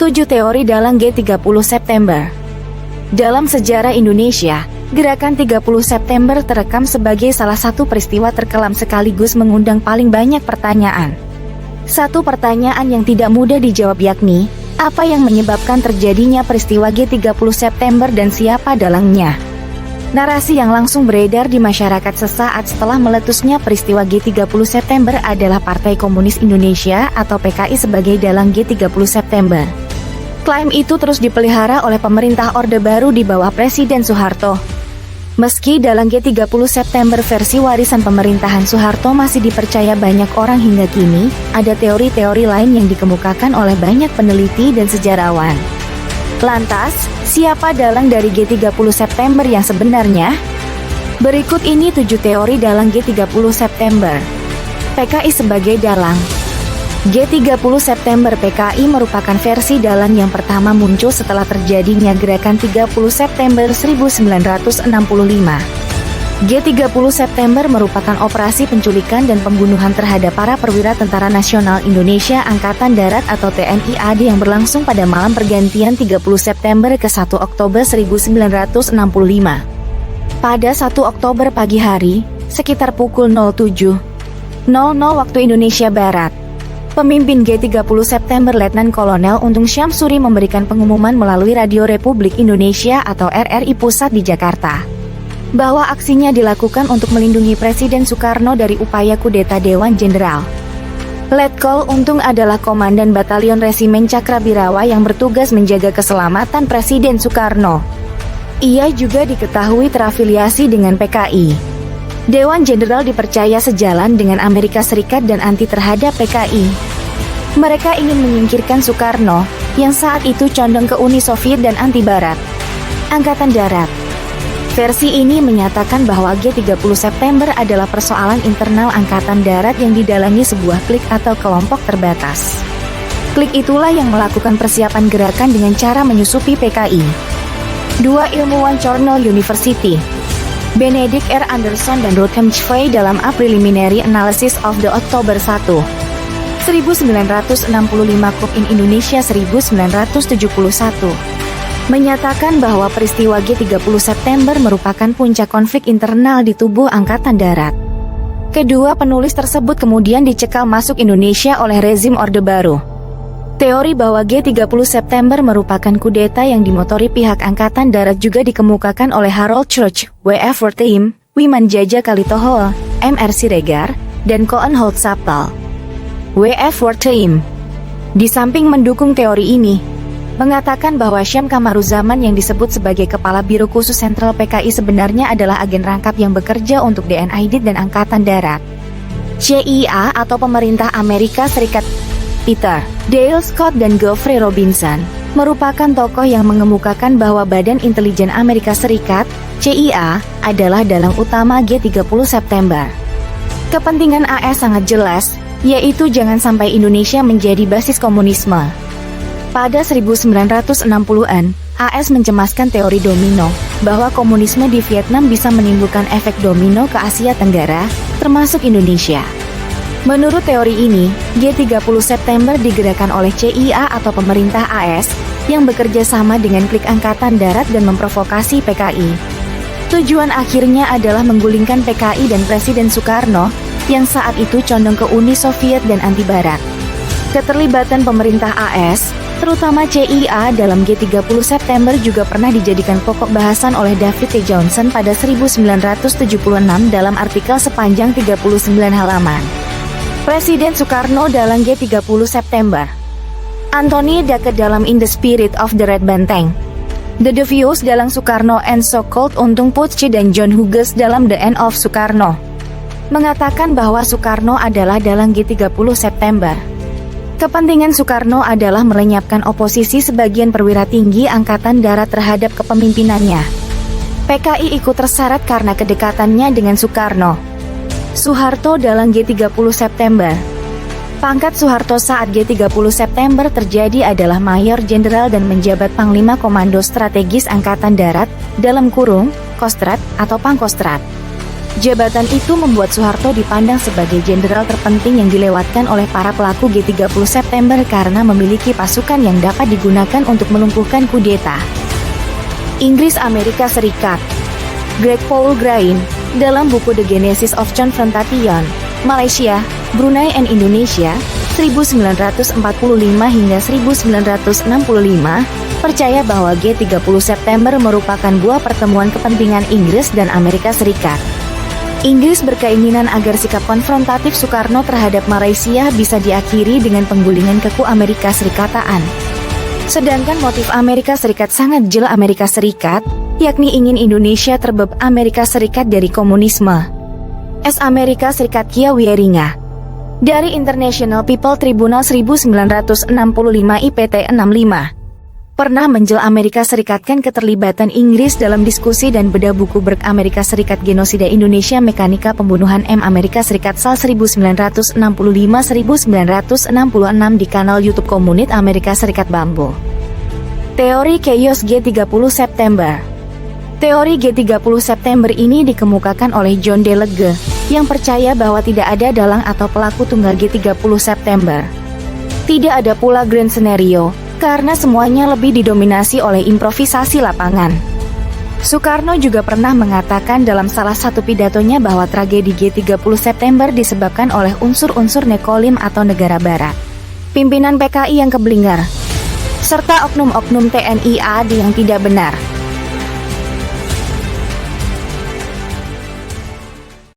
7 teori dalang G30 September. Dalam sejarah Indonesia, gerakan 30 September terekam sebagai salah satu peristiwa terkelam sekaligus mengundang paling banyak pertanyaan. Satu pertanyaan yang tidak mudah dijawab yakni, apa yang menyebabkan terjadinya peristiwa G30 September dan siapa dalangnya? Narasi yang langsung beredar di masyarakat sesaat setelah meletusnya peristiwa G30 September adalah Partai Komunis Indonesia atau PKI sebagai dalang G30 September. Klaim itu terus dipelihara oleh pemerintah Orde Baru di bawah Presiden Soeharto. Meski dalang G30 September versi warisan pemerintahan Soeharto masih dipercaya banyak orang hingga kini, ada teori-teori lain yang dikemukakan oleh banyak peneliti dan sejarawan. Lantas, siapa dalang dari G30 September yang sebenarnya? Berikut ini 7 teori dalang G30 September. PKI sebagai dalang. G30 September PKI merupakan versi dalang yang pertama muncul setelah terjadinya gerakan 30 September 1965. G30 September merupakan operasi penculikan dan pembunuhan terhadap para perwira Tentara Nasional Indonesia Angkatan Darat atau TNI AD yang berlangsung pada malam pergantian 30 September ke 1 Oktober 1965. Pada 1 Oktober pagi hari, sekitar pukul 07.00 waktu Indonesia Barat, pemimpin G30 September Letnan Kolonel Untung Syamsuri memberikan pengumuman melalui Radio Republik Indonesia atau RRI Pusat di Jakarta, bahwa aksinya dilakukan untuk melindungi Presiden Soekarno dari upaya kudeta Dewan Jenderal. Letkol Untung adalah komandan Batalion Resimen Cakrabirawa yang bertugas menjaga keselamatan Presiden Soekarno. Ia juga diketahui terafiliasi dengan PKI. Dewan Jenderal dipercaya sejalan dengan Amerika Serikat dan anti terhadap PKI. Mereka ingin menyingkirkan Soekarno, yang saat itu condong ke Uni Soviet dan anti Barat. Angkatan Darat. Versi ini menyatakan bahwa G30 September adalah persoalan internal Angkatan Darat yang didalangi sebuah klik atau kelompok terbatas. Klik itulah yang melakukan persiapan gerakan dengan cara menyusupi PKI. Dua ilmuwan Cornell University, Benedict R. Anderson dan Ruthem Chvay dalam A Preliminary Analysis of the October 1, 1965 Cup in Indonesia 1971, menyatakan bahwa peristiwa G30 September merupakan puncak konflik internal di tubuh Angkatan Darat. Kedua penulis tersebut kemudian dicekal masuk Indonesia oleh rezim Orde Baru. Teori bahwa G30 September merupakan kudeta yang dimotori pihak Angkatan Darat juga dikemukakan oleh Harold Church, W.F. Wertheim, Wiman Jaja Kalitohoe, M.R. Siregar, dan Cohen Holtzapel. W.F. Wertheim, di samping mendukung teori ini, mengatakan bahwa Syam Kamaruzaman yang disebut sebagai Kepala Biro Khusus Sentral PKI sebenarnya adalah agen rangkap yang bekerja untuk DNID dan Angkatan Darat. CIA atau pemerintah Amerika Serikat. Peter Dale Scott dan Geoffrey Robinson merupakan tokoh yang mengemukakan bahwa Badan Intelijen Amerika Serikat, CIA, adalah dalang utama G30 September. Kepentingan AS sangat jelas, yaitu jangan sampai Indonesia menjadi basis komunisme. Pada 1960-an, AS mencemaskan teori domino, bahwa komunisme di Vietnam bisa menimbulkan efek domino ke Asia Tenggara, termasuk Indonesia. Menurut teori ini, G30 September digerakkan oleh CIA atau pemerintah AS, yang bekerja sama dengan klik Angkatan Darat dan memprovokasi PKI. Tujuan akhirnya adalah menggulingkan PKI dan Presiden Soekarno, yang saat itu condong ke Uni Soviet dan anti Barat. Keterlibatan pemerintah AS, terutama CIA dalam G30 September juga pernah dijadikan pokok bahasan oleh David T. Johnson pada 1976 dalam artikel sepanjang 39 halaman. Presiden Soekarno dalam G30 September. Anthony Duckett dalam In the Spirit of the Red Banteng. The Devious dalam Soekarno and So-Called Untung Putsch dan John Hughes dalam The End of Soekarno, mengatakan bahwa Soekarno adalah dalang G30 September. Kepentingan Soekarno adalah melenyapkan oposisi sebagian perwira tinggi Angkatan Darat terhadap kepemimpinannya. PKI ikut terseret karena kedekatannya dengan Soekarno. Soeharto dalam G30 September. Pangkat Soeharto saat G30 September terjadi adalah Mayor Jenderal dan menjabat Panglima Komando Strategis Angkatan Darat, dalam kurung, Kostrat atau Pangkostrat. Jabatan itu membuat Soeharto dipandang sebagai jenderal terpenting yang dilewatkan oleh para pelaku G30 September karena memiliki pasukan yang dapat digunakan untuk melumpuhkan kudeta. Inggris Amerika Serikat. Greg Paul Grain, dalam buku The Genesis of Confrontation, Malaysia, Brunei and Indonesia, 1945 hingga 1965, percaya bahwa G30 September merupakan buah pertemuan kepentingan Inggris dan Amerika Serikat. Inggris berkeinginan agar sikap konfrontatif Soekarno terhadap Malaysia bisa diakhiri dengan penggulingan keku Amerika Serikataan. Sedangkan motif Amerika Serikat sangat jelas Amerika Serikat, yakni ingin Indonesia terbebas Amerika Serikat dari komunisme. S. Amerika Serikat Kia Wieringa. Dari International People Tribunal 1965 IPT 65. Pernah menjel Amerika Serikatkan keterlibatan Inggris dalam diskusi dan bedah buku Berk Amerika Serikat Genosida Indonesia Mekanika Pembunuhan M Amerika Serikat Sal 1965-1966 di kanal YouTube Komunit Amerika Serikat Bambo. Teori Chaos G30 September. Teori G30 September ini dikemukakan oleh John D. Legge, yang percaya bahwa tidak ada dalang atau pelaku tunggal G30 September. Tidak ada pula grand scenario, karena semuanya lebih didominasi oleh improvisasi lapangan. Soekarno juga pernah mengatakan dalam salah satu pidatonya bahwa tragedi G30 September disebabkan oleh unsur-unsur nekolim atau negara barat, pimpinan PKI yang keblinger, serta oknum-oknum TNI AD yang tidak benar.